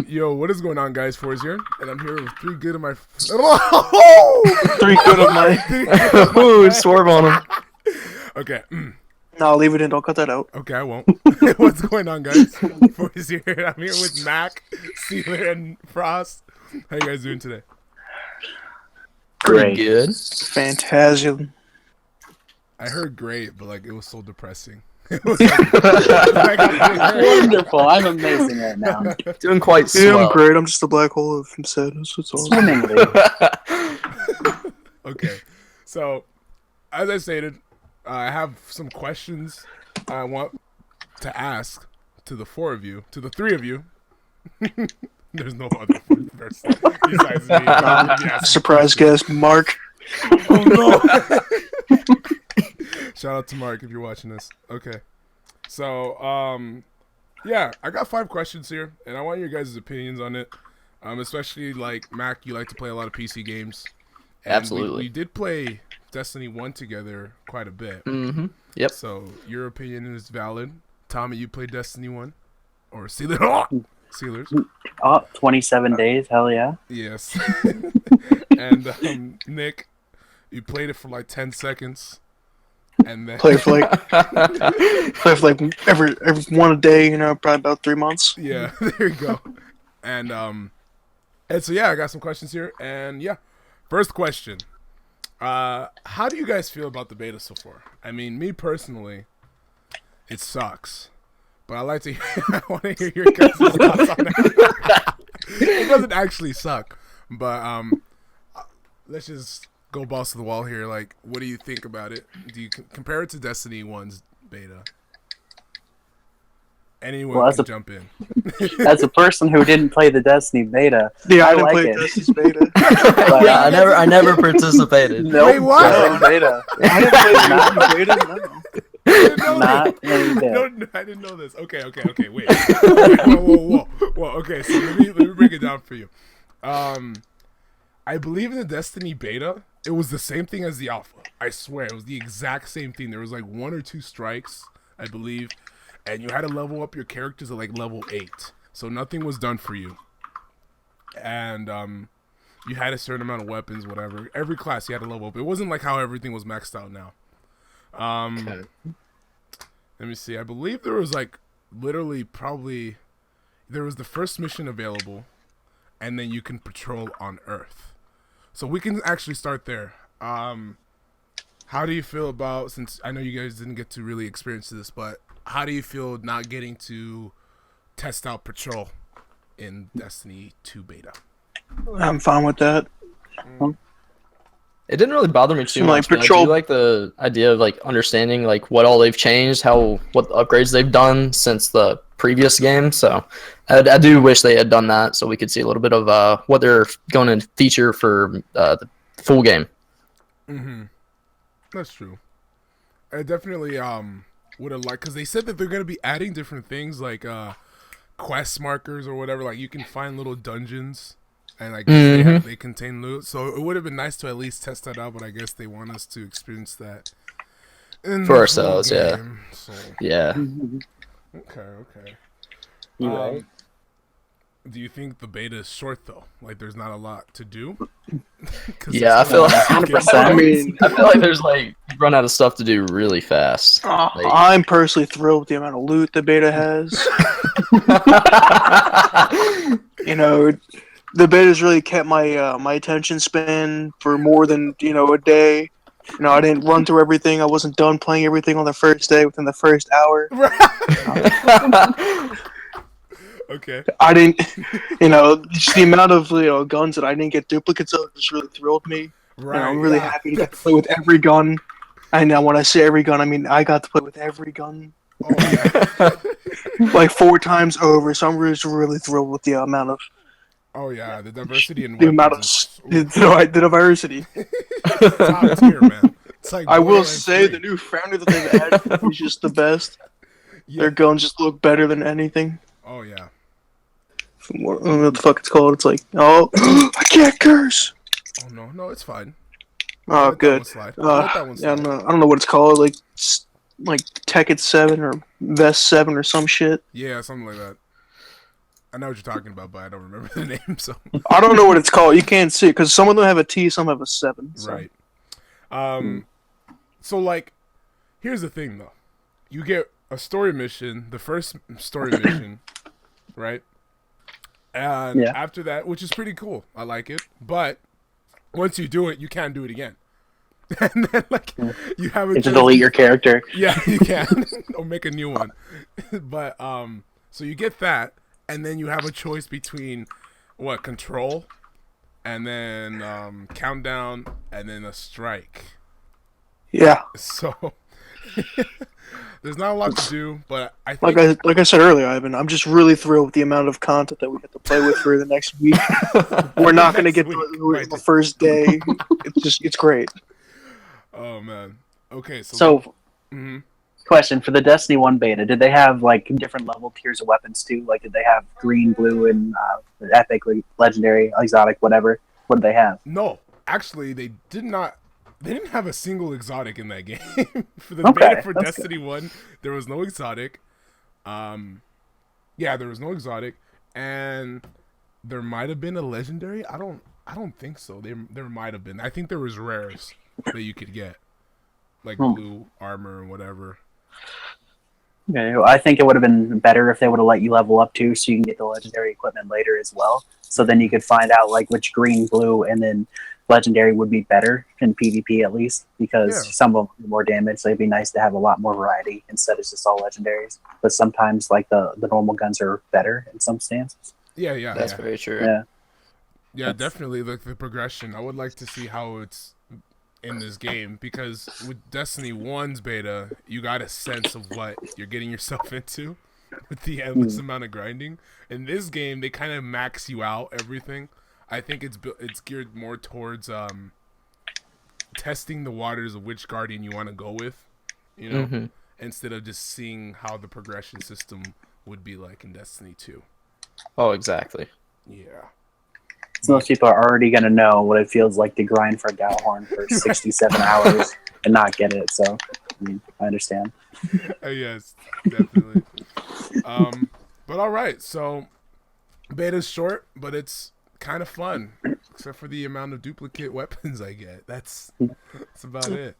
Yo, what is going on, guys? Forrest here, and I'm here with three good of my. Three good of my. Ooh, swerve on him. Okay, No, leave it in. Don't cut that out. okay, I won't. What's going on, guys? Forrest here. I'm here with Mac, Sealer, and Frost. How you guys doing today? Pretty good. Phantasm. I heard great, but like it was so depressing. It was like, Wonderful. I'm amazing right now. Doing quite Yeah, slow. I'm great. I'm just a black hole of sadness. That's all. Swimmingly. Okay, so as I stated, I have some questions I want to ask to the four of you, to the three of you. There's no other fourth person besides me. Yes. Surprise guest, Mark. Oh no! Shout out to Mark if you're watching this. Okay, so yeah, I got 5 questions here, and I want your guys' opinions on it. Especially like Mac, you like to play a lot of PC games. And Absolutely. We did play Destiny 1 together quite a bit. Mm-hmm. Yep. So your opinion is valid. Tommy, you played Destiny 1? Or Sealers? 27 days. Hell yeah. Yes. And Nick, you played it for like 10 seconds. And then Play for like every one a day. Probably about 3 months. yeah, there you go. And so yeah, I got some questions here. And yeah, first question. How do you guys feel about the beta so far? I mean, me personally, it sucks. But I like to I want to hear your guys' thoughts on that. It doesn't actually suck. But let's just go balls to the wall here. Like, what do you think about it? Do you compare it to Destiny 1's beta? Anyone Well, can jump in. As a person who didn't play the Destiny beta, Yeah, I I didn't like play it. Destiny's beta. But, Yeah, I never participated. Nope, Wait, what? not in beta. I didn't play Destiny's beta. No. I didn't know Not this. in beta. No, I didn't know this. Okay, wait. Whoa. Okay, so let me break it down for you. I believe in the Destiny beta, it was the same thing as the alpha. I swear, it was the exact same thing. There was like 1 or 2 strikes, I believe, and you had to level up your characters at like level 8. So nothing was done for you. And you had a certain amount of weapons, whatever. Every class you had to level up. It wasn't like how everything was maxed out now. Okay. Let me see. I believe there was like literally probably there was the first mission available, and then you can patrol on Earth. So we can actually start there. How do you feel about, since I know you guys didn't get to really experience this, but how do you feel not getting to test out patrol in Destiny 2 beta? I'm fine with that. It didn't really bother me too Like much. But I patrol- do like the idea of like understanding like what all they've changed, what upgrades they've done since the previous game. So I do wish they had done that so we could see a little bit of what they're going to feature for the full game. Mm-hmm. That's true. I definitely would have liked, because they said that they're going to be adding different things like quest markers or whatever. Like you can find little dungeons and like they contain loot. So it would have been nice to at least test that out, but I guess they want us to experience that in For the ourselves, full yeah. game. So, Yeah. okay. You right? Do you think the beta is short though? Like there's not a lot to do? 'Cause Yeah, I there's feel not like- a lot to get 100%. done. I mean, I feel like there's like you run out of stuff to do really fast. Like- I'm personally thrilled with the amount of loot the beta has. The beta's really kept my my attention span for more than a day. I didn't run through everything. I wasn't done playing everything on the first day within the first hour. Okay. I didn't, just the amount of guns that I didn't get duplicates of just really thrilled me. Right. I'm really yeah. happy to get to play with every gun. And now when I say every gun, I mean I got to play with every gun Oh, yeah. like 4 times over. So I'm really thrilled with the amount of Oh yeah, the diversity in the amount of weapons the diversity. is top tier, man. It's like I will Borderlands say 3. the new foundry that they've added is just the best. Yeah. Their guns just look better than anything. Oh yeah. I don't know what the fuck it's called. It's like, oh, I can't curse. Oh no, it's fine. Oh, Let that good. one slide. Let that one Yeah, I slide. don't know what it's called. Like Tekkit 7 or Vest 7 or some shit. Yeah, something like that. I know what you're talking about, but I don't remember the name. So I don't know what it's called. You can't see it because some of them have a T, some have a 7. So. right. So like, here's the thing though. You get a story mission, the first story mission, right? And after that, which is pretty cool. I like it. But once you do it, you can't do it again. And then like you have You just delete your character. Yeah, you can. Or make a new one. But so you get that, and then you have a choice between what, control, and then countdown, and then a strike. Yeah. So there's not a lot to do, but I think Like I said earlier, Ivan, I'm just really thrilled with the amount of content that we get to play with for the next week. We're not going to get through it the first day. It's great. Oh man. Okay, So, mhm. question for the Destiny 1 beta: did they have like different level tiers of weapons too? Like, did they have green, blue, and epic, legendary, exotic, whatever? What did they have? No, actually, they did not. They didn't have a single exotic in that game. For the Okay, beta for that's Destiny 1, there was no exotic. Yeah, there was no exotic, and there might have been a legendary. I don't think so. There might have been. I think there was rares that you could get, like blue armor or whatever. Okay, well, I think it would have been better if they would have let you level up too, so you can get the legendary equipment later as well. So then you could find out like which green, blue, and then legendary would be better in PvP at least, because some of them do more damage. So it'd be nice to have a lot more variety instead of just all legendaries. But sometimes like the normal guns are better in some stances. Yeah, That's very true. Yeah, definitely. Like the progression, I would like to see how it's in this game, because with Destiny 1's beta, you got a sense of what you're getting yourself into with the endless amount of grinding. In this game, they kind of max you out everything. I think it's geared more towards testing the waters of which Guardian you want to go with, you know, instead of just seeing how the progression system would be like in Destiny 2. Oh, exactly. Yeah. So most people are already going to know what it feels like to grind for a Gallhorn for 67 hours and not get it. So, I mean, I understand. Yes, definitely. But all right, so beta's short, but it's kind of fun, except for the amount of duplicate weapons I get. That's about it.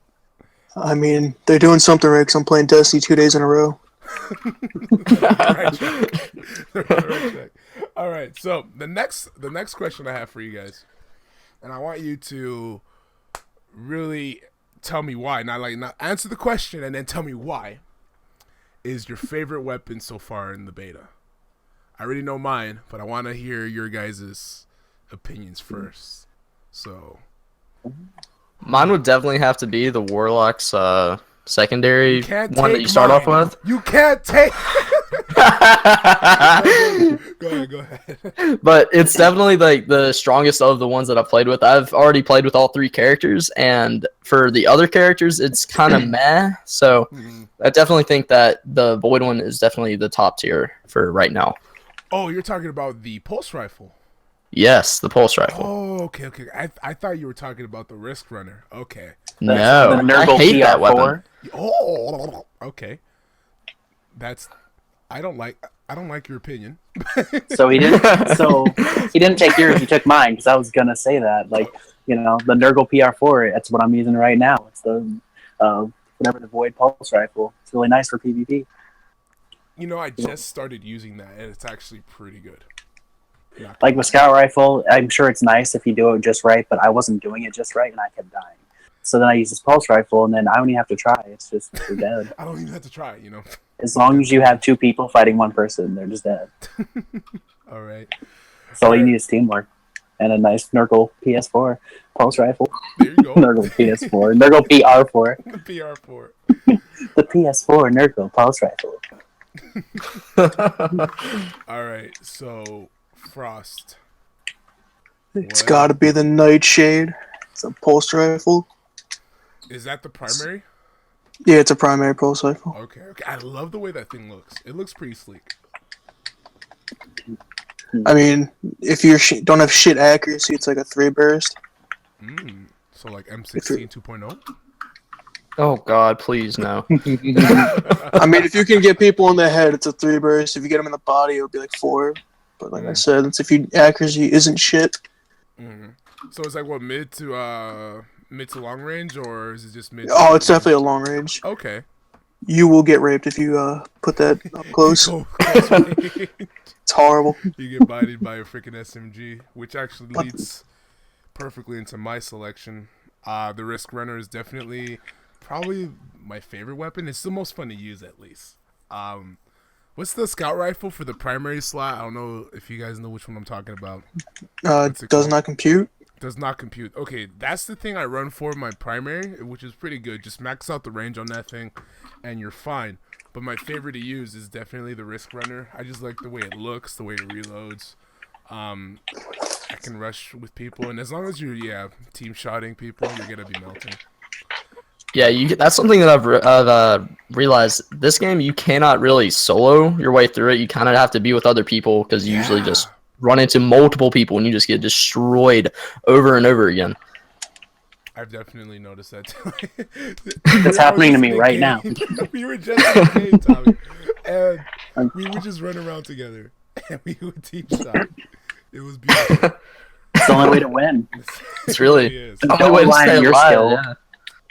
I mean, they're doing something right because I'm playing Destiny 2 days in a row. Right track. All right, so the next question I have for you guys, and I want you to really tell me why, not answer the question and then tell me why, is your favorite weapon so far in the beta. I already know mine, but I want to hear your guys' opinions first. So mine would definitely have to be the Warlock's secondary one that you start mine. off with. You can't take. Go ahead. But it's definitely like the strongest of the ones that I've played with. I've already played with all 3 characters, and for the other characters, it's kind of meh. So I definitely think that the Void one is definitely the top tier for right now. Oh, you're talking about the pulse rifle. Yes, the pulse rifle. Oh, okay. I thought you were talking about the Risk Runner. Okay. No, the I Nurgle hate that PR4. weapon. Oh, okay. I don't like your opinion. So he didn't take yours, he took mine, because I was gonna say that. Like, you know, the Nurgle PR4, that's what I'm using right now. It's the whatever, the Void Pulse Rifle. It's really nice for PvP. You know, I just started using that, and it's actually pretty good. Like with Scout Rifle, I'm sure it's nice if you do it just right, but I wasn't doing it just right, and I kept dying. So then I used this Pulse Rifle, and then I don't even have to try. It's just, you're dead. I don't even have to try, you know. As long as you have 2 people fighting 1 person, they're just dead. All right. So all you need is teamwork. And a nice Nurgle PS4 Pulse Rifle. There you go. Nurgle PS4. Nurgle PR4. The PR4. The PS4 Nurgle Pulse Rifle. All right, so Frost. It's got to be the Nightshade. It's a pulse rifle. Is that the primary? Yeah, it's a primary pulse rifle. Okay. I love the way that thing looks. It looks pretty sleek. I mean, if you don't have shit accuracy, it's like a 3 burst. So like M16 2.0? Oh God, please no. I mean, if you can get people in the head, it's a 3 burst. If you get them in the body, it'll be like 4. But like I said, it's if your accuracy isn't shit. Mm-hmm. So it's like what mid to long range, or is it just mid? Oh, it's definitely a long range. Okay. You will get raped if you put that up close. It's horrible. You get bodied by a freaking SMG, which actually leads perfectly into my selection. The Risk Runner is definitely probably my favorite weapon. It's the most fun to use, at least. What's the scout rifle for the primary slot? I don't know if you guys know which one I'm talking about. Does not compute. Does not compute. Okay, that's the thing I run for my primary, which is pretty good. Just max out the range on that thing, and you're fine. But my favorite to use is definitely the Risk Runner. I just like the way it looks, the way it reloads. I can rush with people, and as long as you're team shotting people, you're gonna be melting. Yeah, that's something that I've realized. This game, you cannot really solo your way through it. You kind of have to be with other people because you usually just run into multiple people and you just get destroyed over and over again. I've definitely noticed that too. That's happening to me right now. We were just in the game, Tommy, and we would just run around together, and we would team shot. It was beautiful. It's the only way to win. It's really is. the only way to stay your alive. skill. Yeah.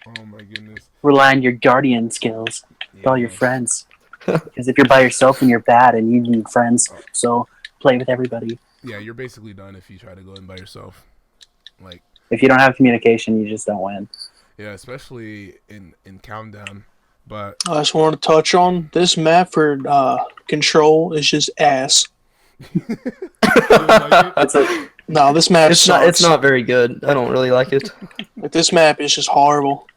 Oh my goodness. Rely on your guardian skills with all your friends. Because if you're by yourself, then you're bad, and you need friends. So play with everybody. Yeah, you're basically done if you try to go in by yourself. Like, if you don't have communication, you just don't win. Yeah, especially in Countdown. But I just wanted to touch on this map for Control is just ass. No, this map sucks. It's not very good. I don't really like it. Like, this map is just horrible.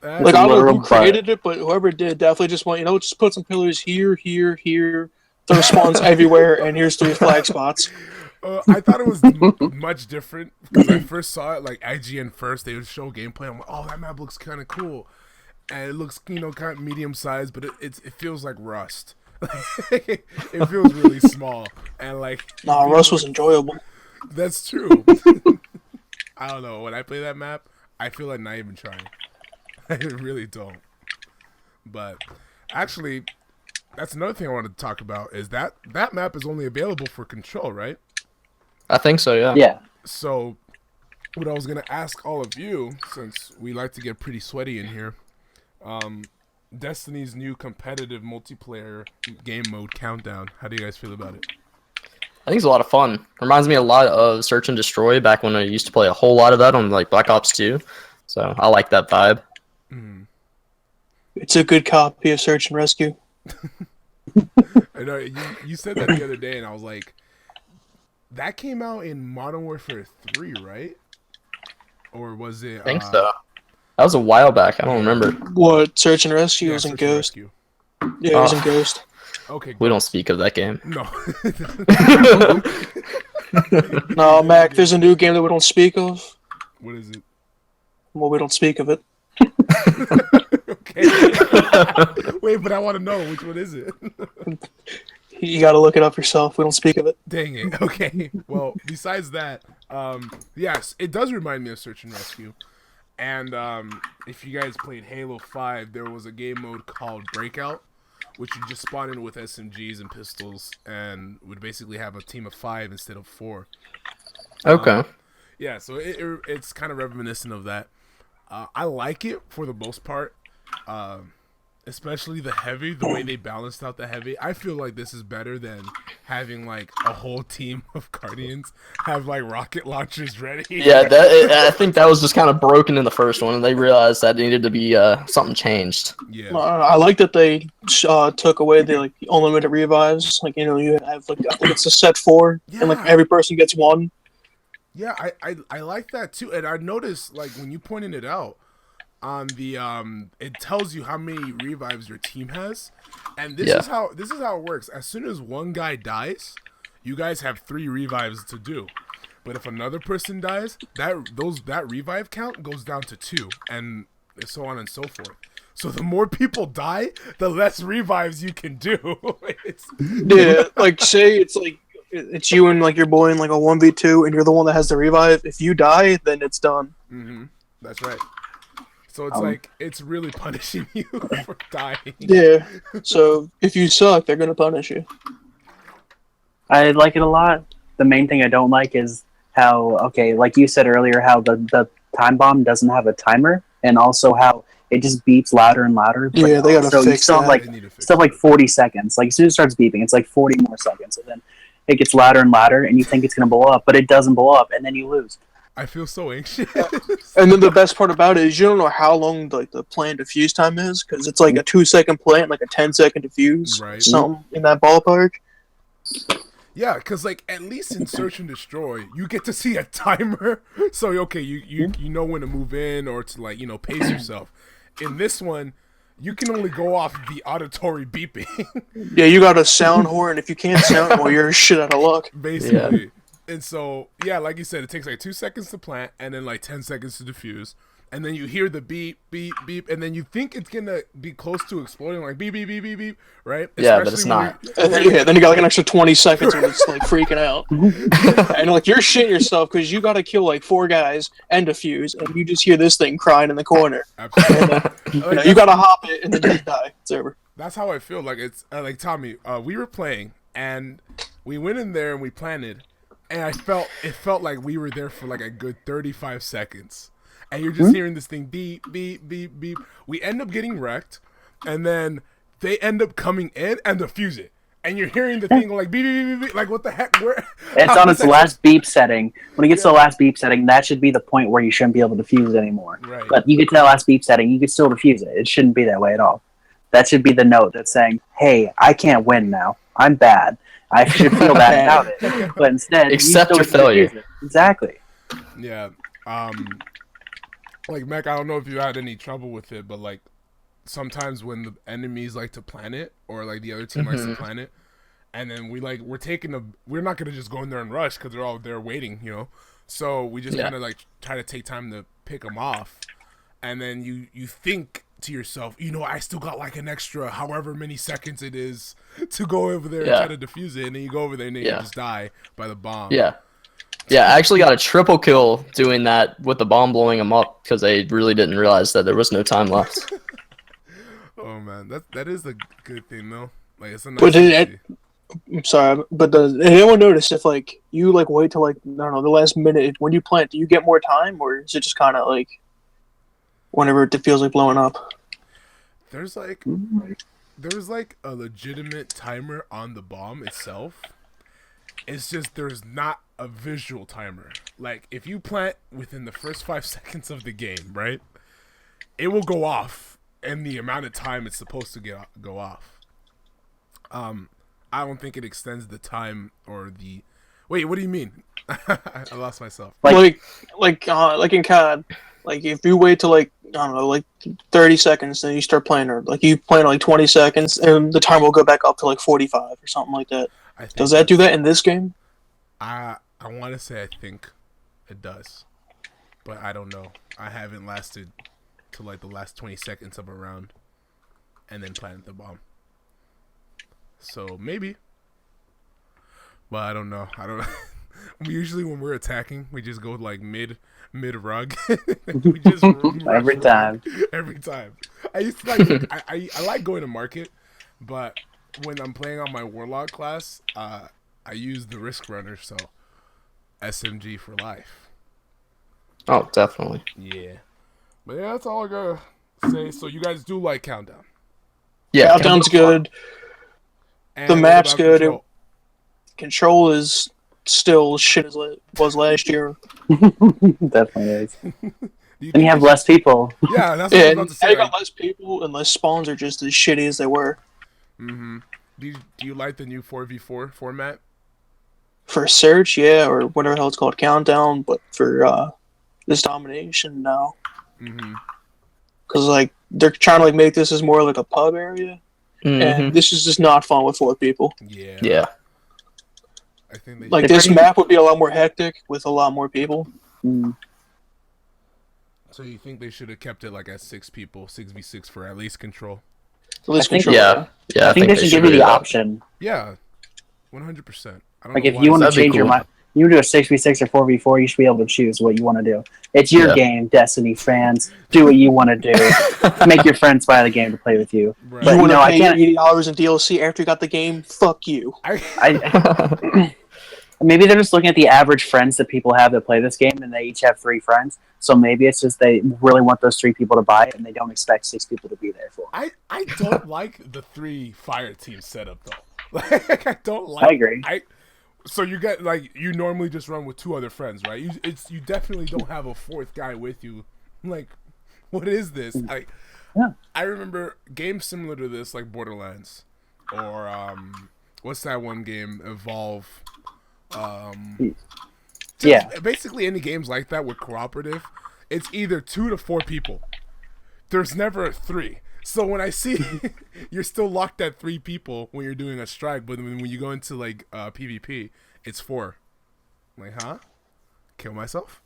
That's Like, I don't know who created it, but whoever did definitely just went, just put some pillars here, here, here, throw spawns everywhere, and here's 3 flag spots. I thought it was much different because I first saw it, like, IGN first, they would show gameplay. I'm like, oh, that map looks kind of cool. And it looks, kind of medium-sized, but it feels like Rust. It feels really small. And, like... Nah, Rust was enjoyable. That's true. I don't know. When I play that map, I feel like not even trying. I really don't. But, actually, that's another thing I wanted to talk about, is that map is only available for Control, right? I think so, yeah. Yeah. So, what I was going to ask all of you, since we like to get pretty sweaty in here, Destiny's new competitive multiplayer game mode Countdown. How do you guys feel about it? I think it's a lot of fun. Reminds me a lot of Search and Destroy back when I used to play a whole lot of that on like Black Ops 2. So I like that vibe. Mm. It's a good copy of Search and Rescue. I know you said that the other day, and I was like, that came out in Modern Warfare 3, right? Or was it? I think so. That was a while back. I don't remember. What, Search and Rescue? Yeah, It was in Search and Ghost. Rescue. Yeah, it was in Ghost. Okay. We don't speak of that game. No. No, Mac, there's a new game that we don't speak of. What is it? Well, we don't speak of it. Okay. Wait, but I want to know, which one is it? You gotta look it up yourself. We don't speak of it. Dang it. Okay. Well, besides that, yes, it does remind me of Search and Rescue. And if you guys played Halo 5, there was a game mode called Breakout, which you just spawn in with SMGs and pistols and would basically have a team of 5 instead of 4. Okay. Yeah, so it's kind of reminiscent of that. I like it for the most part. Especially the heavy, the way they balanced out the heavy. I feel like this is better than having like a whole team of Guardians have like rocket launchers ready. Yeah, I think that was just kind of broken in the first one, and they realized that needed to be something changed. Yeah, I like that they took away the like unlimited revives. Like you have like I think it's a set 4, and like every person gets 1. Yeah, I like that too, and I noticed like when you pointed it out on the it tells you how many revives your team has, and this is how it works. As soon as one guy dies, you guys have 3 revives to do. But if another person dies, that revive count goes down to 2, and so on and so forth. So the more people die, the less revives you can do. Yeah, like say it's like it's you and like your boy in like a 1v2, and you're the one that has the revive. If you die, then it's done. Mm-hmm. That's right. So it's like it's really punishing you for dying. Yeah. So if you suck, they're gonna punish you. I like it a lot. The main thing I don't like is how, okay, like you said earlier, how the time bomb doesn't have a timer, and also how it just beeps louder and louder. But Yeah, they gotta also you fix still have that. like They need to fix still have like that. 40 seconds. Like as soon as it starts beeping, it's like 40 more seconds, and then it gets louder and louder, and you think it's gonna blow up, but it doesn't blow up, and then you lose. I feel so anxious. And then the best part about it is you don't know how long like the plant diffuse time is because it's like a 2 second plant, like a 10-second diffuse, Right. something in that ballpark. Yeah, because like at least in Search and Destroy, you get to see a timer, so okay, you know when to move in or to like pace yourself. In this one, you can only go off the auditory beeping, Yeah, you got a sound horn. If you can't sound, well, you're shit out of luck. basically. And so yeah, like you said, it takes like 2 seconds to plant and then like 10 seconds to diffuse. And then you hear the beep, beep, beep, and then you think it's gonna be close to exploding, like beep, beep, beep, beep, beep, right? Yeah, but it's when not. And then you got like an extra 20 seconds when it's like freaking out. And like you're shitting yourself because you got to kill like 4 guys and defuse, and you just hear this thing crying in the corner. Absolutely. You got to hop it and then you die. It's over. That's how I feel. Like it's like Tommy. We were playing and we went in there and we planted, and it felt like we were there for like a good 35 seconds. And you're just hearing this thing beep, beep, beep, beep. We end up getting wrecked, and then they end up coming in and defuse it. And you're hearing the thing like beep, beep, beep, beep. Like what the heck? Where? It's on its last beep setting. When it gets to the last beep setting, that should be the point where you shouldn't be able to defuse it anymore. Right. But you get to that last beep setting, you can still defuse it. It shouldn't be that way at all. That should be the note that's saying, "Hey, I can't win now. I'm bad. I should feel bad about it." But instead, Accept you your still failure. defuse it. Exactly. Yeah. Like Mac, I don't know if you had any trouble with it, but like sometimes when the enemies like to plan it, or like the other team likes to plan it, and then we're not gonna just go in there and rush because they're all there waiting, So we just kind of like try to take time to pick them off, and then you think to yourself, I still got like an extra however many seconds it is to go over there and try to defuse it, and then you go over there and then you just die by the bomb. Yeah. Yeah, I actually got a triple kill doing that with the bomb blowing them up because they really didn't realize that there was no time left. Oh man, that is a good thing though. Like it's a But nice. I'm sorry, but does anyone notice if like you like wait till like I don't know the last minute when you plant, do you get more time or is it just kind of like whenever it feels like blowing up? There's like a legitimate timer on the bomb itself. It's just there's not a visual timer. Like if you plant within the first 5 seconds of the game, right? It will go off in the amount of time it's supposed to go off. I don't think it extends the time or the. Wait, what do you mean? I lost myself. Like in COD, like if you wait till like I don't know like 30 seconds, then you start playing, or like you play like 20 seconds, and the time will go back up to like 45 or something like that. Does that do that in this game? I want to say I think it does, but I don't know. I haven't lasted to like the last 20 seconds of a round, and then planted the bomb. So maybe, but I don't know. Usually when we're attacking, we just go like mid rug. We just Every time. Every time. I used to like I like going to market, but when I'm playing on my warlock class, I use the risk runner, so SMG for life. Oh, definitely. Yeah, but yeah, that's all I gotta say. So you guys do like Countdown? Yeah, Countdown's good. And The what map's about good. Control? Control is still shit as it was last year. Definitely is. Do you And think you have they less people. Yeah, that's what I was about to say. They got less people and less spawns are just as shitty as they were. Mm-hmm. Do you like the new 4v4 format? For Search, yeah, or whatever the hell it's called, Countdown, but for this domination, no. Mm-hmm. Because, like, they're trying to, like, make this as more like a pub area, and this is just not fun with 4 people. Yeah. Yeah. I think they Like, this map would be a lot more hectic with a lot more people. So you think they should have kept it like at 6 people, 6v6 for at least Control? At least I think- Control. Yeah. I think they should give you the option. Yeah, 100%. I don't Like know if why you want to That'd be change your cool. mind, You do a 6v6 or 4v4, you should be able to choose what you want to do. It's your game, Destiny fans. Do what you want to do. Make your friends buy the game to play with you. Right. You But want to I pay can't. $80 in DLC after you got the game? Fuck you. Maybe they're just looking at the average friends that people have that play this game, and they each have 3 friends. So maybe it's just they really want those 3 people to buy it, and they don't expect 6 people to be there for it. I don't like the 3 fire team setup though. Like I don't like. I agree. So you get like you normally just run with 2 other friends, right? You definitely don't have a 4th guy with you. Like, what is this? I remember games similar to this, like Borderlands, or what's that one game? Evolve. Basically any games like that with cooperative, it's either 2 to 4 people. There's never 3. So when I see you're still locked at 3 people when you're doing a strike, but when you go into like PvP, it's 4. I'm like, huh? Kill myself?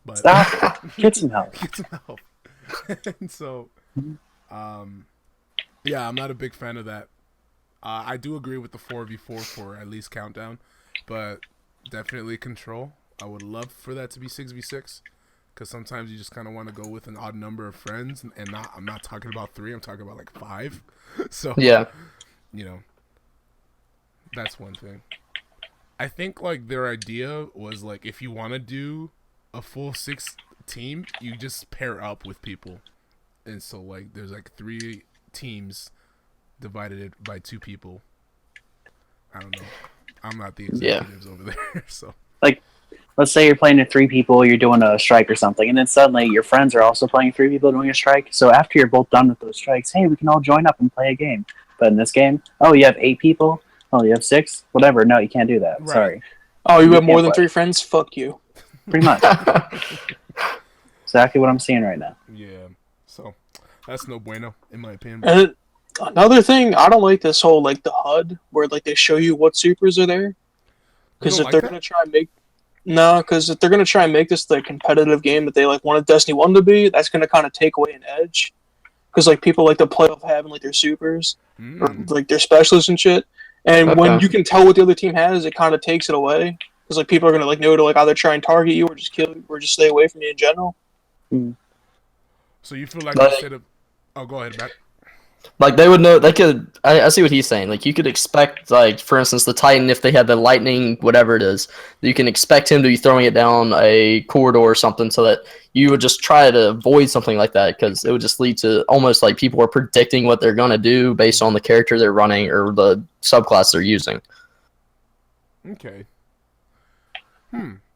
But Stop. Get some help. Get some help. And so, yeah, I'm not a big fan of that. I do agree with the 4v4 for at least Countdown, but definitely Control. I would love for that to be 6v6. Because sometimes you just kind of want to go with an odd number of friends, and I'm not talking about 3. I'm talking about like 5. So Yeah. That's one thing. I think like their idea was like if you want to do a full 6 team, you just pair up with people, and so like there's like 3 teams divided by 2 people. I don't know. I'm not the executives over there, so like. Let's say you're playing with 3 people, you're doing a strike or something, and then suddenly your friends are also playing 3 people doing a strike. So after you're both done with those strikes, hey, we can all join up and play a game. But in this game, oh, you have 8 people? Oh, you have 6? Whatever. No, you can't do that. Right. Sorry. Oh, you have more than 3 friends? Fuck you. Pretty much. Exactly what I'm seeing right now. Yeah. So that's no bueno in my opinion. And another thing, I don't like this whole like the HUD where like they show you what supers are there. Because if they're gonna try and make because if they're gonna try and make this the competitive game that they like wanted Destiny 1 to be, that's gonna kind of take away an edge. Because like people like to play off having like their supers or like their specialists and shit. And when you can tell what the other team has, it kind of takes it away. Because like people are gonna like know to like either try and target you or just kill you or just stay away from you in general. So you feel like instead of go ahead, Matt. Like they would know, they could. I see what he's saying. Like you could expect, like for instance, the Titan, if they had the lightning, whatever it is, you can expect him to be throwing it down a corridor or something, so that you would just try to avoid something like that, because it would just lead to almost like people are predicting what they're gonna do based on the character they're running or the subclass they're using. Okay.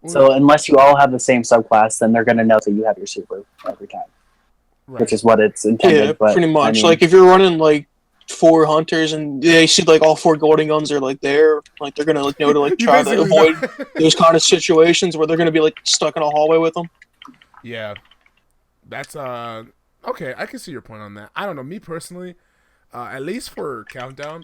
So unless you all have the same subclass, then they're gonna know that you have your super every time. Right. Which is what it's intended. Yeah, but, pretty much. I mean, like if you're running like 4 hunters and they see like all 4 golden guns are like there, like they're gonna like know to like try to avoid those kind of situations where they're gonna be like stuck in a hallway with them. Yeah, that's okay. I can see your point on that. I don't know. Me personally, at least for Countdown,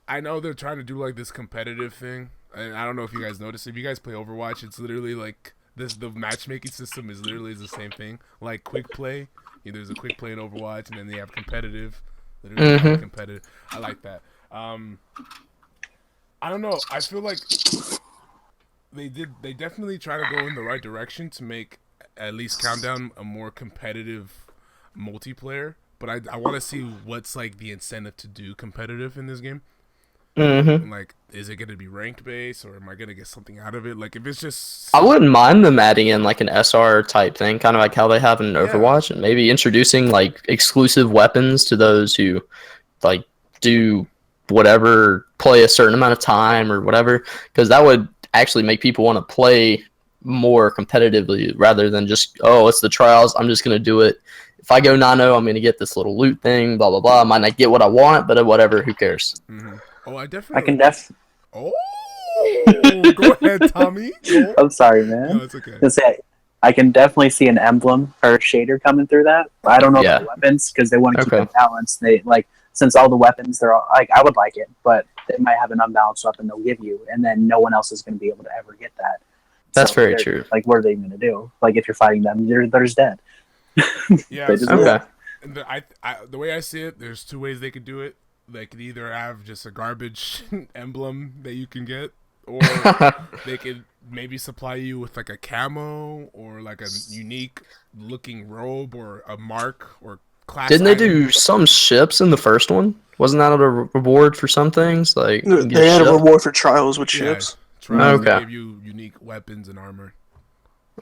I know they're trying to do like this competitive thing, and I don't know if you guys noticed. If you guys play Overwatch, it's literally like the matchmaking system is literally the same thing. Like quick play, there's a quick play in Overwatch, and then they have competitive. Literally competitive. I like that. I don't know. I feel like they definitely try to go in the right direction to make at least Countdown a more competitive multiplayer. But I want to see what's like the incentive to do competitive in this game. Like, is it going to be ranked based, or am I going to get something out of it? Like, if it's just... I wouldn't mind them adding in like an SR type thing, kind of like how they have in Overwatch, and maybe introducing like exclusive weapons to those who like do whatever, play a certain amount of time or whatever, because that would actually make people want to play more competitively rather than just, oh, it's the trials, I'm just going to do it. If I go 9-0, I'm going to get this little loot thing, blah, blah, blah. I might not get what I want, but whatever, who cares? Oh, I Oh, go ahead, Tommy. I'm sorry, man. No, it's okay. I can definitely see an emblem or a shader coming through that. I don't know about weapons because they want to keep it balanced. They like, since all the weapons they're all like, I would like it, but they might have an unbalanced weapon they'll give you, and then no one else is going to be able to ever get that. That's very true. Like, what are they going to do? Like, if you're fighting them, they're dead. Yeah. The way I see it, there's 2 ways they could do it. They could either have just a garbage emblem that you can get, or they could maybe supply you with like a camo or like a unique looking robe or a mark or class. Didn't they item. do some ships in the first one? Wasn't that a reward for some things? Like you can get They had a ship? reward for trials with Yeah, ships. trials. They Okay. gave you unique weapons and armor.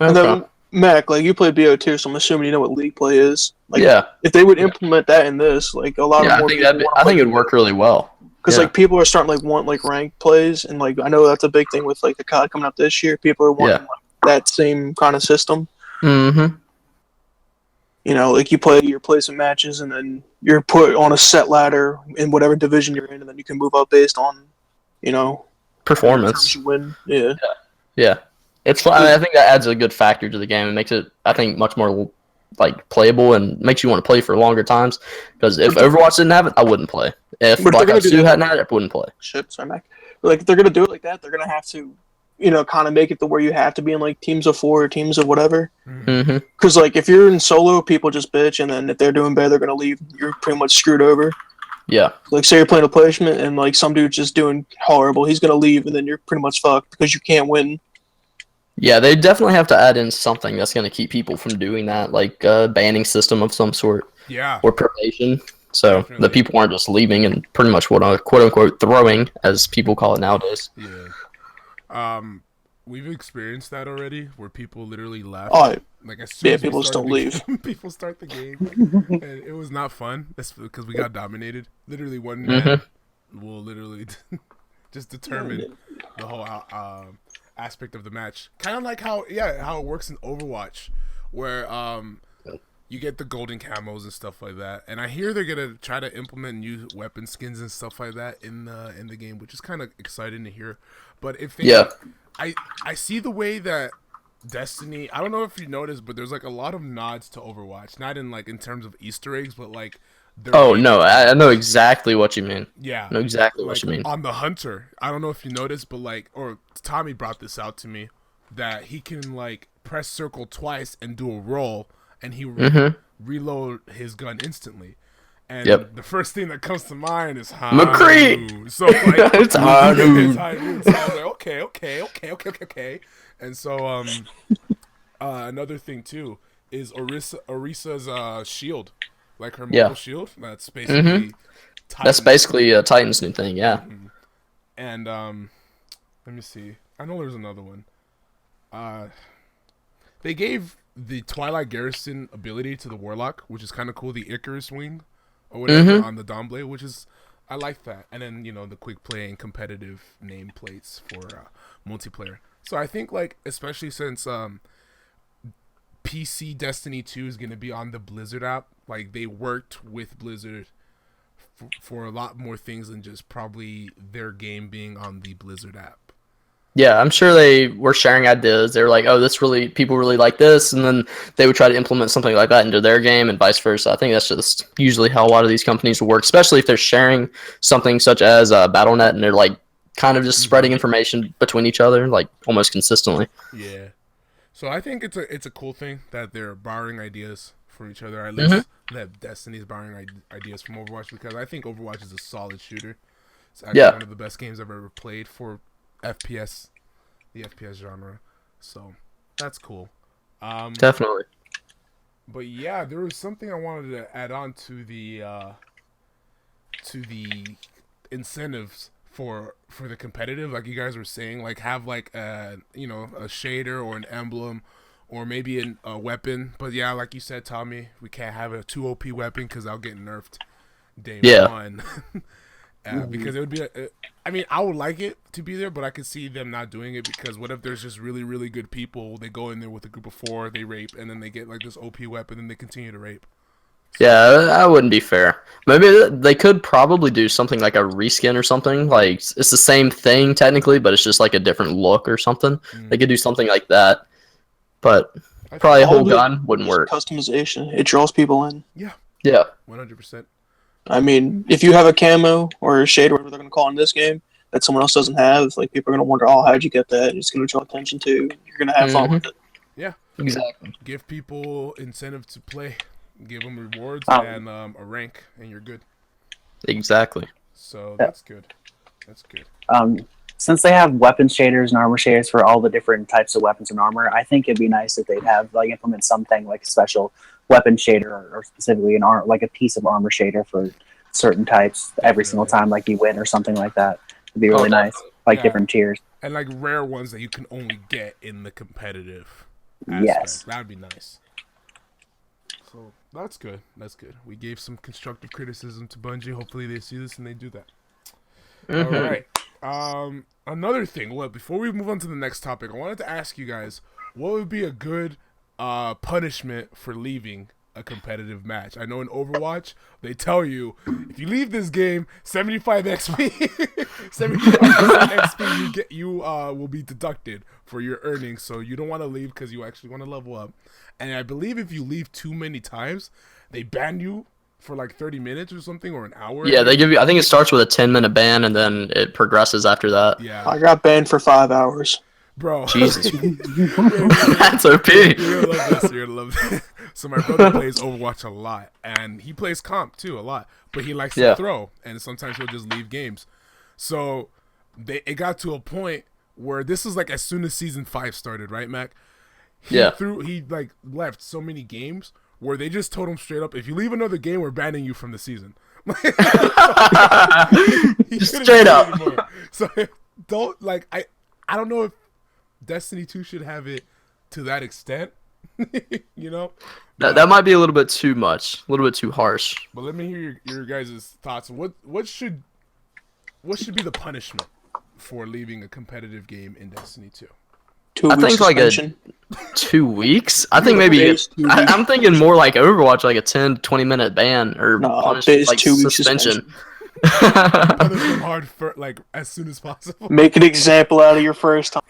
And Okay. then, Mac, like you play BO2, so I'm assuming you know what league play is. Like, Yeah. if they would Yeah. implement that in this, like a lot of Yeah, I more think people I think it'd want work really well. because Yeah. like people are starting to like want like ranked plays, and like I know that's a big thing with like the COD coming up this year. People are wanting like, that same kind of system. Mm-hmm. You know, like you play some matches, and then you're put on a set ladder in whatever division you're in, and then you can move up based on, you know, how many times Performance. you win. Yeah. Yeah. It's fun. I think that adds a good factor to the game. It makes it, I think, much more like playable and makes you want to play for longer times. Because if Overwatch didn't have it, I wouldn't play. If But they're Black gonna Ops do 2 that. hadn't had it, I wouldn't play. Shit, sorry, Mac. But, like, if they're gonna do it like that, they're gonna have to, you know, kind of make it to where you have to be in like teams of 4 or teams of whatever. Mm-hmm. Because like if you're in solo, people just bitch, and then if they're doing bad, they're gonna leave. You're pretty much screwed over. Yeah. Like say you're playing a placement, and like some dude's just doing horrible, he's gonna leave, and then you're pretty much fucked because you can't win. Yeah, they definitely have to add in something that's going to keep people from doing that, like a banning system of some sort. Yeah. Or probation. So Definitely. the people aren't just leaving and pretty much what quote unquote throwing, as people call it nowadays. Yeah. We've experienced that already, where people literally left. Oh, Like as soon as we people started still the leave. game, people start the game, and it was not fun. That's because we got dominated. Literally, one man will literally just determine the whole aspect of the match. Kind of like how it works in Overwatch, where you get the golden camos and stuff like that. And I hear they're gonna try to implement new weapon skins and stuff like that in the game, which is kind of exciting to hear. But if they, I see the way that Destiny, I don't know if you noticed, but there's like a lot of nods to Overwatch, not in like in terms of Easter eggs, but like no, I know exactly what you mean. Yeah, I know exactly like, what you mean. On the Hunter, I don't know if you noticed, but like, or Tommy brought this out to me, that he can like press circle twice and do a roll, and he reload his gun instantly. And the first thing that comes to mind is McCree. So like, it's Hanu. So I was like, okay. And so another thing too is Orisa's shield, like her mobile shield. That's basically That's basically a Titan's new thing. Yeah. And let me see. I know there's another one. They gave the Twilight Garrison ability to the Warlock, which is kind of cool. The Icarus wing or whatever on the Dawn Blade, which is, I like that. And then, you know, the quick play and competitive nameplates for multiplayer. So I think, like, especially since PC Destiny 2 is going to be on the Blizzard app, like, they worked with Blizzard for a lot more things than just probably their game being on the Blizzard app. Yeah, I'm sure they were sharing ideas. They were like, "Oh, people really like this," and then they would try to implement something like that into their game, and vice versa. I think that's just usually how a lot of these companies work, especially if they're sharing something such as BattleNet, and they're like kind of just spreading information between each other, like almost consistently. Yeah. So I think it's a cool thing that they're borrowing ideas from each other. At least that Destiny's borrowing ideas from Overwatch, because I think Overwatch is a solid shooter. It's actually one of the best games I've ever played for FPS, the FPS genre. So that's cool. Definitely. But yeah, there was something I wanted to add on to the incentives for the competitive, like you guys were saying, like have like a shader or an emblem or maybe a weapon. But yeah, like you said, Tommy, we can't have a 2 OP weapon because I'll get nerfed day one. Because it would be I mean, I would like it to be there, but I could see them not doing it, because what if there's just really, really good people, they go in there with a group of 4, they rape, and then they get like this OP weapon and they continue to rape. Yeah, that wouldn't be fair. Maybe they could probably do something like a reskin or something. Like, it's the same thing technically, but it's just like a different look or something. They could do something like that. But probably a whole gun wouldn't work. Customization. It draws people in. Yeah. 100%. I mean, if you have a camo or a shade, or whatever they're going to call it in this game, that someone else doesn't have, like, people are going to wonder, oh, how'd you get that? It's going to draw attention to. You're going to have fun with it. Yeah. Exactly. Give people incentive to play. Give them rewards and a rank, and you're good. Exactly. So that's good. That's good. since they have weapon shaders and armor shaders for all the different types of weapons and armor, I think it'd be nice if they'd have like implement something like a special weapon shader or specifically like a piece of armor shader for certain types every single time, like you win or something like that. It'd be really nice, like different tiers and like rare ones that you can only get in the competitive aspect. Yes, that'd be nice. So that's good. That's good. We gave some constructive criticism to Bungie. Hopefully they see this and they do that. Mm-hmm. All right. Another thing. Well, before we move on to the next topic, I wanted to ask you guys what would be a good punishment for leaving a competitive match. I know in Overwatch they tell you if you leave this game, 75 XP, 75% XP you will be deducted for your earnings. So you don't want to leave because you actually want to level up. And I believe if you leave too many times, they ban you for like 30 minutes or something, or an hour. Yeah, they give you. I think it starts with a 10-minute ban, and then it progresses after that. Yeah, I got banned for 5 hours. Bro, Jesus, that's OP. You're gonna love this. You're gonna love this. So my brother plays Overwatch a lot, and he plays comp too a lot, but he likes to throw, and sometimes he'll just leave games. So it got to a point where this was like as soon as season 5 started, right, Mac? He like left so many games where they just told him straight up, if you leave another game, we're banning you from the season. Straight up. So don't like I don't know if Destiny 2 should have it to that extent. You know? That might be a little bit too much, a little bit too harsh. But let me hear your guys' thoughts. What should be the punishment for leaving a competitive game in Destiny 2? I think suspension. Like 2 weeks. I think maybe I'm thinking more like Overwatch, like a 10 to 20 minute ban or like 2 weeks suspension. Punish them hard for like as soon as possible. Make an example out of your first time.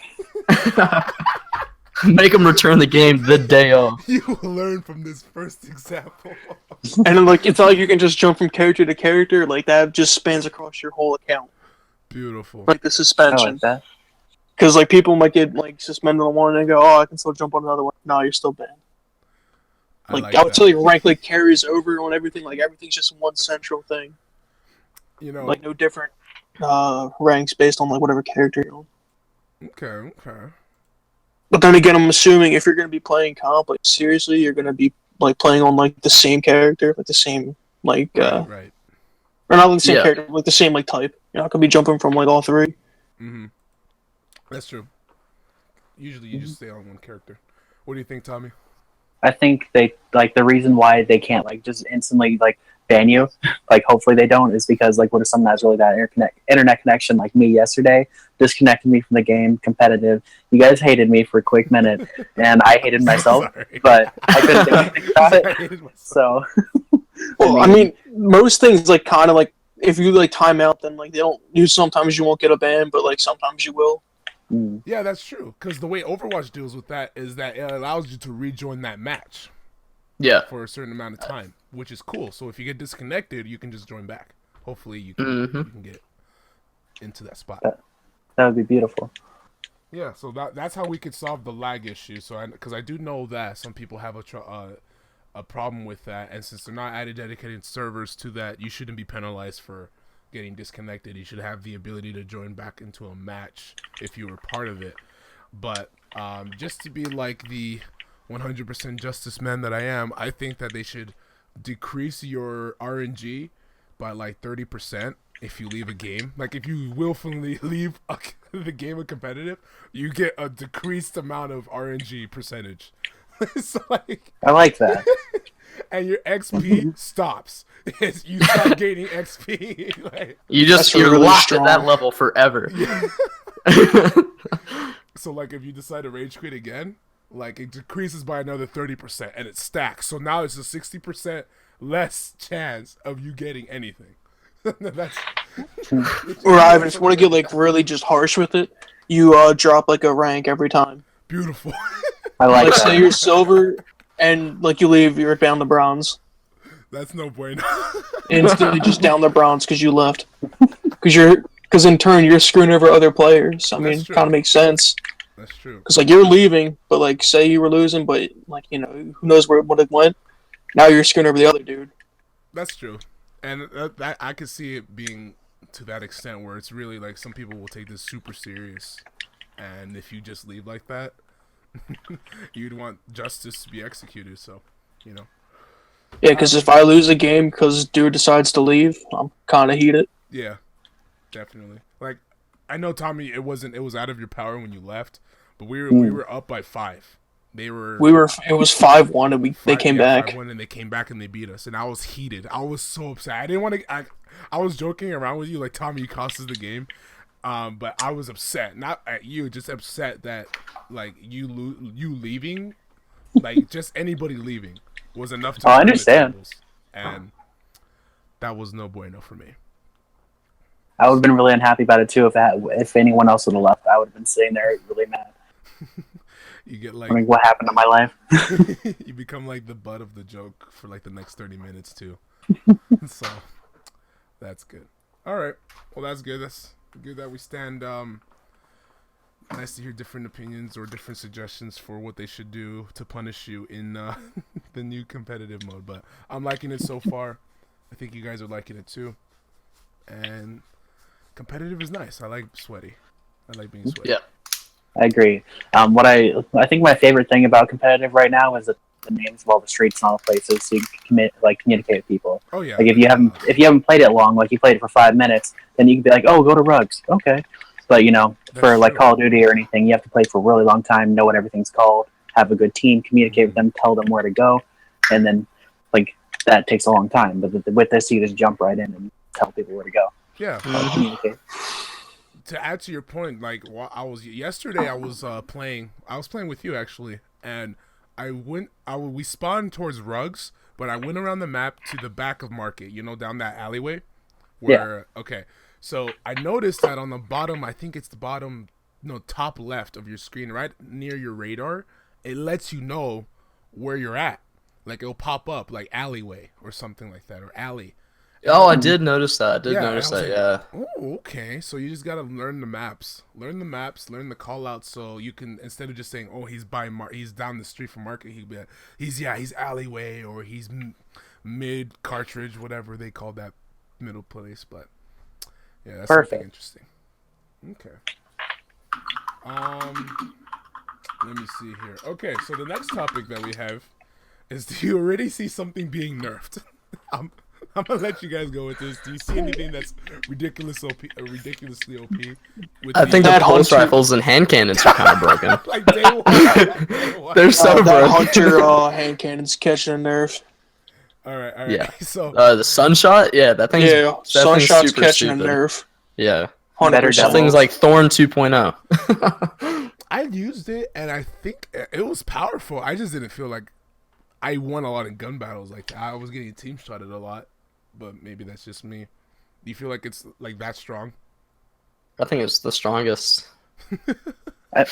Make them return the game the day of. You will learn from this first example. And then, like, it's not like you can just jump from character to character. Like, that just spans across your whole account. Beautiful. Like the suspension. I like that. Because, like, people might get, like, suspended on one and go, oh, I can still jump on another one. No, you're still banned. Like I would tell you, rank, like, carries over on everything. Like, everything's just one central thing. You know. Like, no different ranks based on, like, whatever character you're on. Okay. But then again, I'm assuming if you're going to be playing comp, like, seriously, you're going to be, like, playing on, like, the same character, like, the same, like, right. Or not like the same character, like, the same, like, type. You're not going to be jumping from, like, all three. Mm-hmm. That's true. Usually you just stay on one character. What do you think, Tommy? I think they, like, the reason why they can't, like, just instantly, like, ban you, like, hopefully they don't, is because, like, what if someone has really bad internet connection, like me yesterday, disconnected me from the game, competitive. You guys hated me for a quick minute, and I hated myself, but I couldn't do anything about it. So, well, I mean, most things, like, kind of, like, if you, like, time out, then, like, they don't, sometimes you won't get a ban, but, like, sometimes you will. Yeah, that's true. Because the way Overwatch deals with that is that it allows you to rejoin that match. Yeah. For a certain amount of time, which is cool. So if you get disconnected, you can just join back. Hopefully, you can get into that spot. That would be beautiful. Yeah. So that's how we could solve the lag issue. So because I do know that some people have a problem with that, and since they're not adding dedicated servers to that, you shouldn't be penalized for getting disconnected. You should have the ability to join back into a match if you were part of it. But just to be like the 100% justice man that I am, I think that they should decrease your RNG by like 30% if you leave a game. Like if you willfully leave the game of competitive, you get a decreased amount of RNG percentage. So like, I like that. And your XP stops. You stop gaining XP. Like, you're really locked at that level forever. Yeah. So like if you decide to rage quit again, like it decreases by another 30% and it stacks. So now it's a 60% less chance of you getting anything. That's or Ivan, if you want to get like really just harsh with it, you drop like a rank every time. Beautiful. I like that. Say you're silver and like you leave, you're down to bronze. That's no bueno. Instantly just down to bronze because you left. Because in turn you're screwing over other players. I mean, kind of makes sense. That's true. Because like you're leaving, but like say you were losing, but like you know who knows what it went. Now you're screwing over the other dude. That's true, and that I could see it being to that extent where it's really like some people will take this super serious, and if you just leave like that, you'd want justice to be executed. So, you know. Yeah, because if I lose a game because dude decides to leave, I'm kind of heated. Yeah, definitely. Like, I know, Tommy, it was out of your power when you left, but we were up by 5. It was 5-1 and they came back. 5-1 and they came back and they beat us, and I was heated. I was so upset. I didn't want to. I was joking around with you like, Tommy, you cost us the game, but I was upset, not at you, just upset that like you leaving, like just anybody leaving was enough to. I understand, and that was no bueno for me. I would have been really unhappy about it too if anyone else would have left. I would have been sitting there really mad. You get like, I mean, what happened to my life? You become like the butt of the joke for like the next 30 minutes too. So that's good. All right. Well, that's good. That's good that we stand. Nice to hear different opinions or different suggestions for what they should do to punish you in the new competitive mode. But I'm liking it so far. I think you guys are liking it too. And competitive is nice. I like sweaty. I like being sweaty. Yeah. I agree. What I think my favorite thing about competitive right now is that the names of all the streets and all the places, so you can communicate with people. Oh yeah. Like if you haven't played it long, like you played it for 5 minutes, then you can be like, oh, go to Rugs, okay. But for like Call of Duty or anything, you have to play for a really long time, know what everything's called, have a good team, communicate with them, tell them where to go, and then like that takes a long time. But with this, you just jump right in and tell people where to go. Yeah. Communicate. To add to your point, like yesterday, I was playing with you actually, and we spawned towards Rugs, but I went around the map to the back of Market, down that alleyway. Okay, so I noticed that on the bottom, I think it's the bottom, top left of your screen, right near your radar, it lets you know where you're at. Like it'll pop up like alleyway or something like that, or alley. Oh, I did notice that. Yeah. Oh, okay. So you just gotta learn the maps, learn the call outs, so you can, instead of just saying, "Oh, he's he's down the street from Market," he'd be like, he's alleyway, or he's mid cartridge, whatever they call that middle place. But yeah, that's perfect. Something interesting. Okay. Let me see here. Okay, so the next topic that we have is: do you already see something being nerfed? I'm gonna let you guys go with this. Do you see anything that's ridiculously OP? I think the pulse rifles and hand cannons are kind of broken. Like day one. They're so that broken. Hunter hand cannon's catching a nerf. All right. Yeah. So the sunshot, yeah, that thing's sunshot's super catching stupid. a nerf. Yeah. 100%. That thing's like Thorn 2.0. I used it and I think it was powerful. I just didn't feel like I won a lot of gun battles like that. I was getting team shotted a lot. But maybe that's just me. Do you feel like it's like that strong? I think it's the strongest. I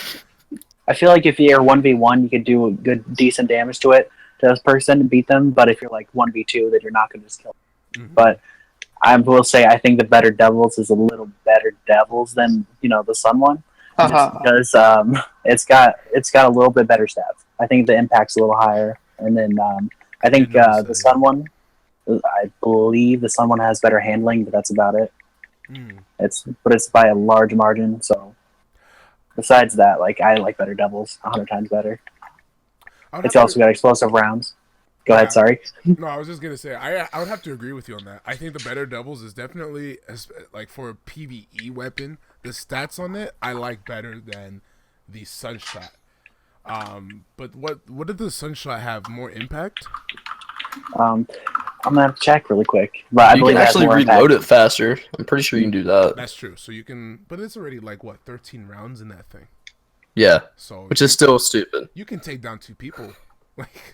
feel like if you're 1v1, you could do decent damage to this person and beat them. But if you're like 1v2, then you're not going to just kill them. Mm-hmm. But I will say I think the better Devils is a little better Devils than the Sun one, because it's got a little bit better stats. I think the impact's a little higher, and then I think the Sun one. I believe the Sun one has better handling, but that's about it. It's by a large margin. So besides that, like I like better Devils 100 times better. It's also got explosive rounds. Go ahead, sorry. No, I was just gonna say I would have to agree with you on that. I think the better Devils is definitely like for a PvE weapon. The stats on it I like better than the Sunshot. But what did the Sunshot have? More impact? I'm gonna have to check really quick, but you can actually reload it faster. I'm pretty sure you can do that. That's true. So you can, but it's already like 13 rounds in that thing. Yeah. So which is still stupid. You can take down 2 people.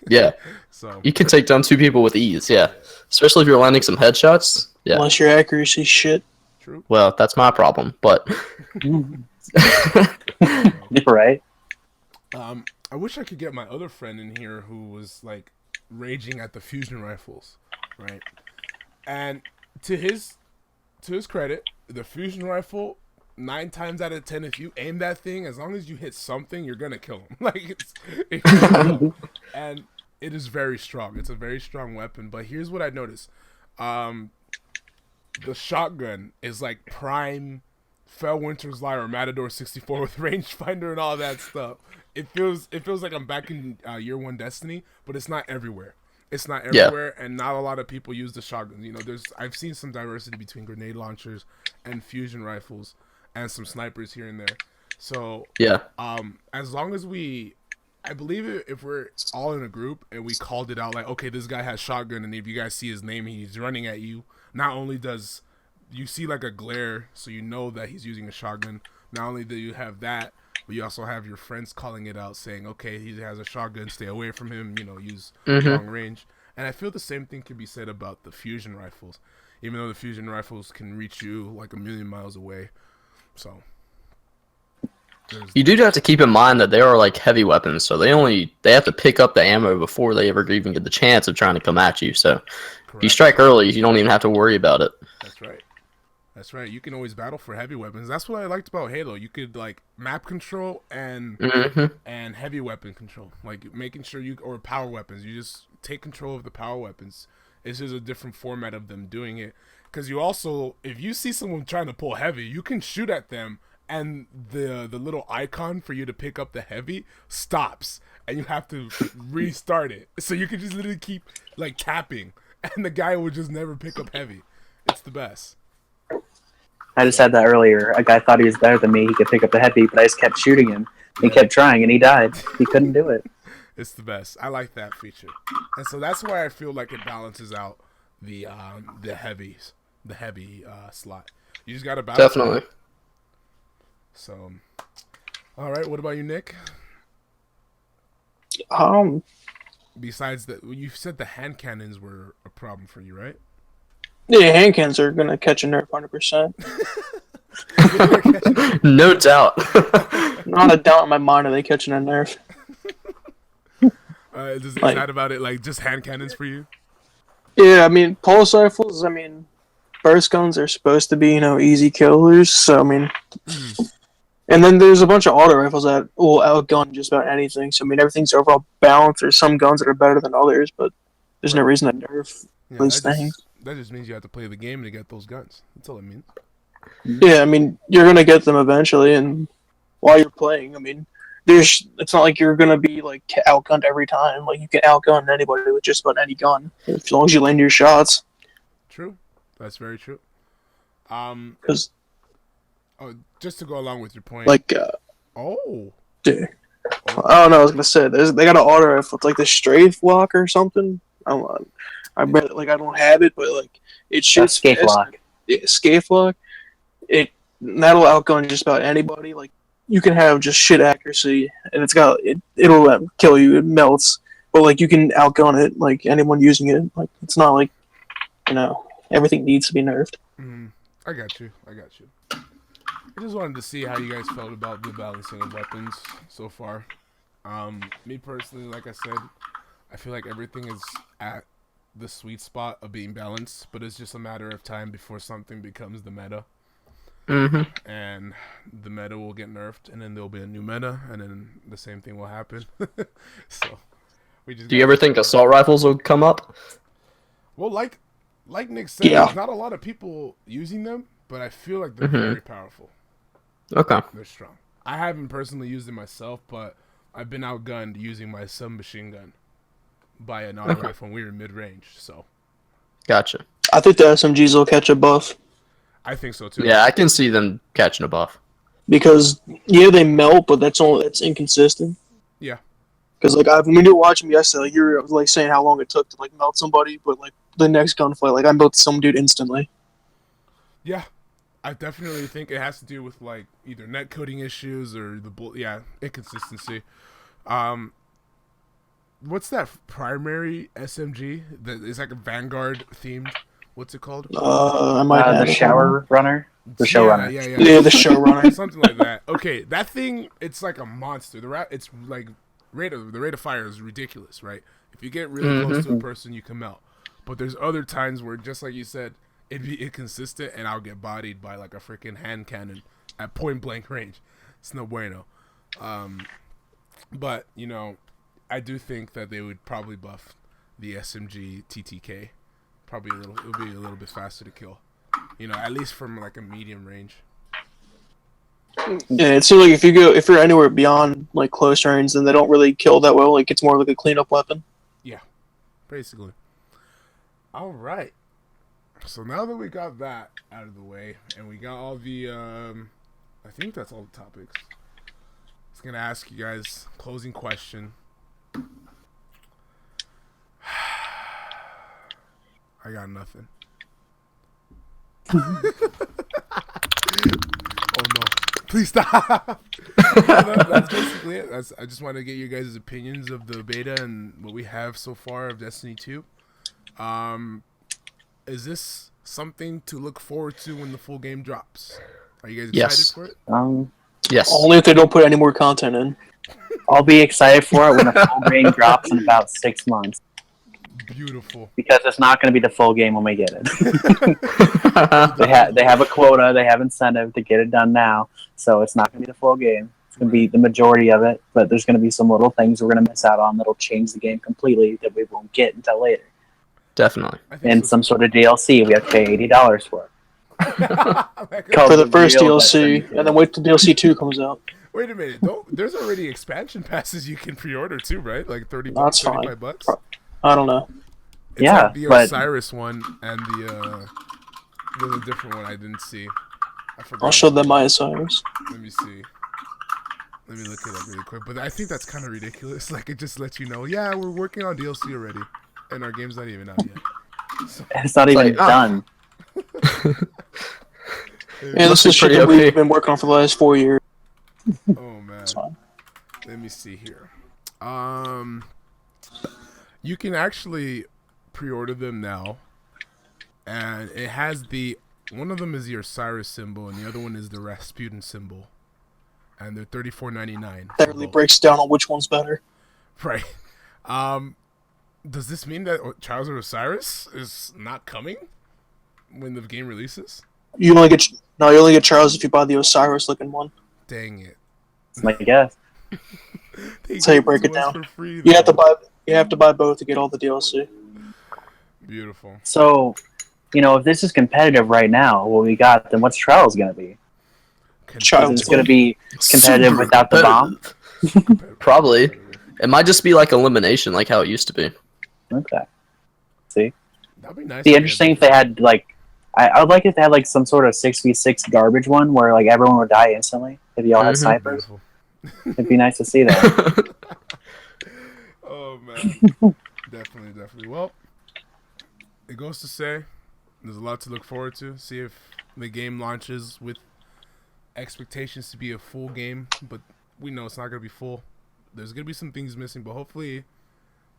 Yeah. So you can take down 2 people with ease. Yeah. Especially if you're landing some headshots. Yeah. Unless your accuracy shit. True. Well, that's my problem, but. Right. I wish I could get my other friend in here who was like raging at the fusion rifles, right? And to his credit, the fusion rifle, 9 times out of 10, if you aim that thing, as long as you hit something, you're gonna kill him. Like and it is very strong. It's a very strong weapon. But here's what I noticed: the shotgun is like prime Fellwinter's Lie or Matador 64 with rangefinder and all that stuff. It feels like I'm back in year one Destiny, but it's not everywhere. It's not everywhere, and not a lot of people use the shotgun. You know, I've seen some diversity between grenade launchers and fusion rifles, and some snipers here and there. So as long as I believe if we're all in a group and we called it out like, okay, this guy has shotgun, and if you guys see his name, he's running at you. Not only does you see like a glare, so you know that he's using a shotgun. Not only do you have that, but you also have your friends calling it out, saying, okay, he has a shotgun, stay away from him, you know, use long range. And I feel the same thing can be said about the fusion rifles, even though the fusion rifles can reach you like a million miles away. So you do have to keep in mind that they are like heavy weapons, so they have to pick up the ammo before they ever even get the chance of trying to come at you. So if you strike early, you don't even have to worry about it. That's right. That's right. You can always battle for heavy weapons. That's what I liked about Halo. You could like map control and heavy weapon control, like making sure or power weapons. You just take control of the power weapons. It's just a different format of them doing it. Because you also, if you see someone trying to pull heavy, you can shoot at them, and the little icon for you to pick up the heavy stops, and you have to restart it. So you can just literally keep like tapping, and the guy will just never pick up heavy. It's the best. I just said that earlier. A guy thought he was better than me. He could pick up the heavy, but I just kept shooting him. He kept trying, and he died. He couldn't do it. It's the best. I like that feature, and so that's why I feel like it balances out the heavy slot. You just gotta balance. Definitely. It. So, all right. What about you, Nick? Besides that, you said the hand cannons were a problem for you, right? Yeah, hand cannons are gonna catch a nerf 100%. No doubt. Not a doubt in my mind are they catching a nerf. Is that about it? Like just hand cannons for you? Yeah, I mean pulse rifles. I mean, burst guns are supposed to be easy killers. So I mean, and then there's a bunch of auto rifles that will outgun just about anything. So I mean, everything's overall balanced. There's some guns that are better than others, but there's no reason to nerf these things. That just means you have to play the game to get those guns. That's all it means. Yeah, I mean, you're gonna get them eventually, and while you're playing, I mean, it's not like you're gonna be like outgunned every time. Like you can outgun anybody with just about any gun, as long as you land your shots. True, that's very true. Because just to go along with your point, like, dude. I don't know. I was gonna say they got an auto rifle. It's like the strafe lock or something. I bet I don't have it, but like it shoots Scafe lock. Scafe lock. That'll outgun just about anybody. Like you can have just shit accuracy, and it'll kill you. It melts, but like you can outgun it. Like anyone using it. Like it's not like everything needs to be nerfed. I got you. I just wanted to see how you guys felt about the balancing of weapons so far. Me personally, like I said, I feel like everything is at the sweet spot of being balanced, but it's just a matter of time before something becomes the meta. And the meta will get nerfed, and then there'll be a new meta, and then the same thing will happen. So we just. Do you ever think assault rifles will come up? Well, like Nick said, there's not a lot of people using them, but I feel like they're very powerful. Okay. They're strong. I haven't personally used it myself, but I've been outgunned using my submachine gun by an auto rifle when we were mid-range. So. Gotcha. I think the SMGs will catch a buff. I think so too. Yeah, I can see them catching a buff. Because they melt, but that's inconsistent. Yeah. Because when you were watching me yesterday, you were like saying how long it took to like melt somebody, but like the next gunfight, like I melted some dude instantly. Yeah, I definitely think it has to do with like either net coding issues or inconsistency. What's that primary SMG that is like a Vanguard themed? What's it called? I might have the shower runner. The show runner. Yeah, the show runner. Something like that. Okay, that thing, it's like a monster. It's like the rate of fire is ridiculous, right? If you get really close to a person, you can melt. But there's other times where, just like you said, it'd be inconsistent, and I'll get bodied by like a freaking hand cannon at point blank range. It's no bueno. But I do think that they would probably buff the SMG TTK. Probably it'll be a little bit faster to kill. at least from like a medium range. Yeah, it seems like if you're anywhere beyond like close range, then they don't really kill that well. Like it's more like a cleanup weapon. Yeah, basically. All right. So now that we got that out of the way, and we got all the, I think that's all the topics. I was gonna ask you guys closing question. I got nothing. Oh no! Please stop. That's basically it. I just want to get your guys' opinions of the beta and what we have so far of Destiny 2. Is this something to look forward to when the full game drops? Are you guys excited for it? Yes. Only if they don't put any more content in. I'll be excited for it when the full game drops in about 6 months. Beautiful. Because it's not going to be the full game when we get it. They have a quota, they have incentive to get it done now, so it's not going to be the full game. It's going to be the majority of it, but there's going to be some little things we're going to miss out on that'll change the game completely that we won't get until later. Definitely. And some sort of DLC we have to pay $80 for. For the first DLC, and then wait till DLC 2 comes out. Wait a minute. There's already expansion passes you can pre-order too, right? Like $30, That's $35. fine. I don't know. It's yeah, like the Osiris one and there's a different one I didn't see. I forgot. I'll show them my Osiris. Let me see. Let me look it up really quick. But I think that's kind of ridiculous. Like it just lets you know, yeah, we're working on DLC already, and our game's not even out yet. So, it's not even done. Yeah, this is shit that we've been working on for the last 4 years. Oh man. Let me see here. You can actually pre-order them now, and it has one of them is the Osiris symbol, and the other one is the Rasputin symbol, and they're $34.99. That really breaks down on which one's better. Right. Does this mean that Trials of Osiris is not coming when the game releases? You only get Trials if you buy the Osiris looking one. Dang it! I guess. That's how you break it down. For free, you have to buy both to get all the DLC. Beautiful. So, if this is competitive right now, what we got, then what's Trials going to be? It's going to be competitive without the bomb? Probably. It might just be like elimination, like how it used to be. Okay. See? That'd be nice. It'd be interesting if they had, I would like if they had, some sort of 6v6 garbage one where, everyone would die instantly if y'all had snipers. Beautiful. It'd be nice to see that. Oh, man. Definitely. Well, it goes to say there's a lot to look forward to. See if the game launches with expectations to be a full game, but we know it's not going to be full. There's going to be some things missing, but hopefully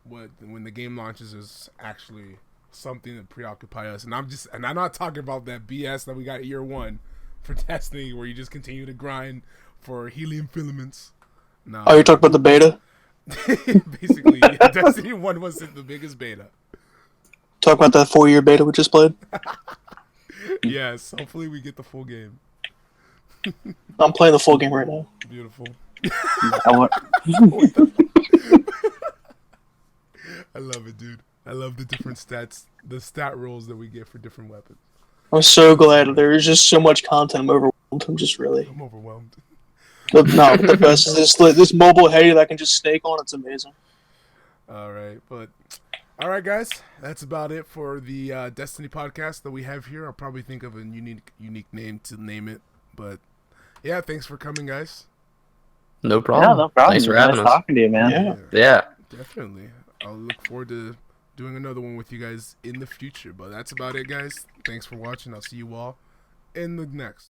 when the game launches is actually something to preoccupy us. And I'm not talking about that BS that we got year one for Destiny where you just continue to grind for helium filaments. No. Oh, you're talking about the beta? Basically, yeah, Destiny 1 wasn't the biggest beta. Talk about that 4-year beta we just played? Yes, hopefully we get the full game. I'm playing the full game right now. Beautiful. I love it, dude. I love the different stats, the stat rolls that we get for different weapons. I'm so glad there is just so much content. I'm overwhelmed. I'm overwhelmed. No, the best is this mobile heady that I can just snake on. It's amazing. All right, guys. That's about it for the Destiny podcast that we have here. I'll probably think of a unique name to name it. But yeah, thanks for coming, guys. No problem. Yeah, no problem. Thanks for having us. Talking to you, man. Yeah. Definitely. I'll look forward to doing another one with you guys in the future. But that's about it, guys. Thanks for watching. I'll see you all in the next.